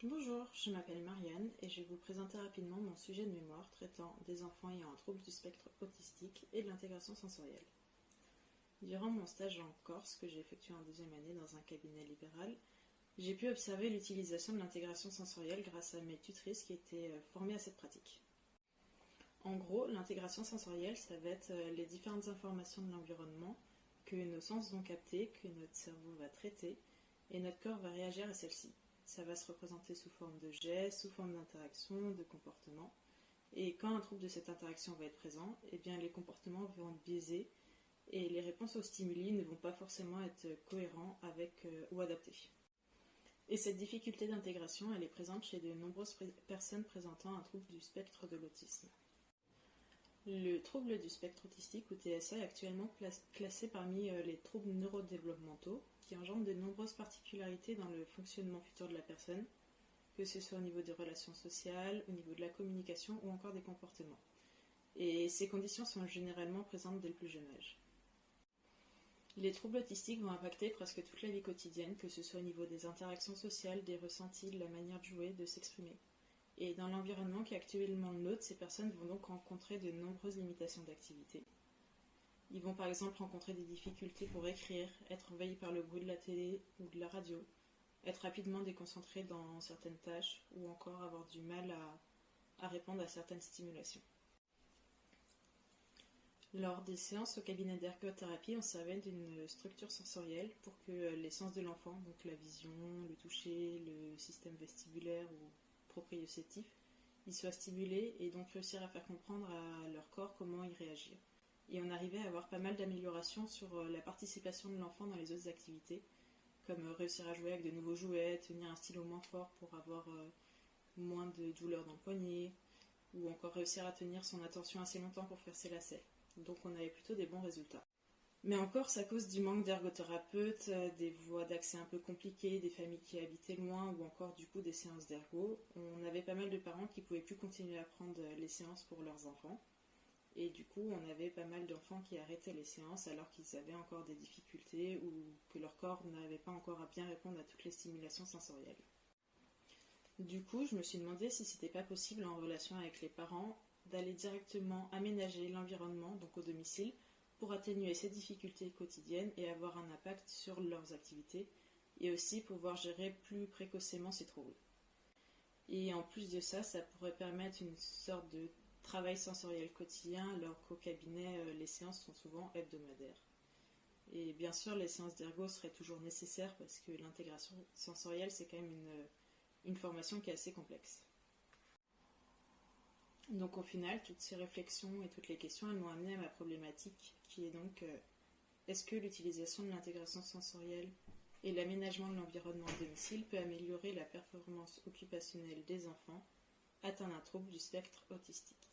Bonjour, je m'appelle Marianne et je vais vous présenter rapidement mon sujet de mémoire traitant des enfants ayant un trouble du spectre autistique et de l'intégration sensorielle. Durant mon stage en Corse, que j'ai effectué en deuxième année dans un cabinet libéral, j'ai pu observer l'utilisation de l'intégration sensorielle grâce à mes tutrices qui étaient formées à cette pratique. En gros, l'intégration sensorielle, ça va être les différentes informations de l'environnement que nos sens vont capter, que notre cerveau va traiter et notre corps va réagir à celles-ci. Ça va se représenter sous forme de gestes, sous forme d'interaction, de comportement. Et quand un trouble de cette interaction va être présent, eh bien les comportements vont être biaisés et les réponses aux stimuli ne vont pas forcément être cohérents avec ou adaptés. Et cette difficulté d'intégration, elle est présente chez de nombreuses personnes présentant un trouble du spectre de l'autisme. Le trouble du spectre autistique, ou TSA, est actuellement classé parmi les troubles neurodéveloppementaux qui engendrent de nombreuses particularités dans le fonctionnement futur de la personne, que ce soit au niveau des relations sociales, au niveau de la communication ou encore des comportements. Et ces conditions sont généralement présentes dès le plus jeune âge. Les troubles autistiques vont impacter presque toute la vie quotidienne, que ce soit au niveau des interactions sociales, des ressentis, de la manière de jouer, de s'exprimer. Et dans l'environnement qui est actuellement le nôtre, ces personnes vont donc rencontrer de nombreuses limitations d'activité. Ils vont par exemple rencontrer des difficultés pour écrire, être envahis par le bruit de la télé ou de la radio, être rapidement déconcentrés dans certaines tâches ou encore avoir du mal à répondre à certaines stimulations. Lors des séances au cabinet d'ergothérapie, on servait d'une structure sensorielle pour que les sens de l'enfant, donc la vision, le toucher, le système vestibulaire ou proprioceptif, ils soient stimulés et donc réussir à faire comprendre à leur corps comment y réagir. Et on arrivait à avoir pas mal d'améliorations sur la participation de l'enfant dans les autres activités, comme réussir à jouer avec de nouveaux jouets, tenir un stylo moins fort pour avoir moins de douleur dans le poignet, ou encore réussir à tenir son attention assez longtemps pour faire ses lacets. Donc on avait plutôt des bons résultats. Mais encore, c'est à cause du manque d'ergothérapeutes, des voies d'accès un peu compliquées, des familles qui habitaient loin ou encore du coup des séances d'ergo, on avait pas mal de parents qui pouvaient plus continuer à prendre les séances pour leurs enfants. Et du coup, on avait pas mal d'enfants qui arrêtaient les séances alors qu'ils avaient encore des difficultés ou que leur corps n'arrivait pas encore à bien répondre à toutes les stimulations sensorielles. Du coup, je me suis demandé si c'était pas possible en relation avec les parents d'aller directement aménager l'environnement, donc au domicile, pour atténuer ces difficultés quotidiennes et avoir un impact sur leurs activités, et aussi pouvoir gérer plus précocement ces troubles. Et en plus de ça, ça pourrait permettre une sorte de travail sensoriel quotidien, alors qu'au cabinet, les séances sont souvent hebdomadaires. Et bien sûr, les séances d'ergo seraient toujours nécessaires parce que l'intégration sensorielle, c'est quand même une formation qui est assez complexe. Donc au final, toutes ces réflexions et toutes les questions, elles m'ont amené à ma problématique qui est donc est-ce que l'utilisation de l'intégration sensorielle et l'aménagement de l'environnement à domicile peut améliorer la performance occupationnelle des enfants atteints d'un trouble du spectre autistique.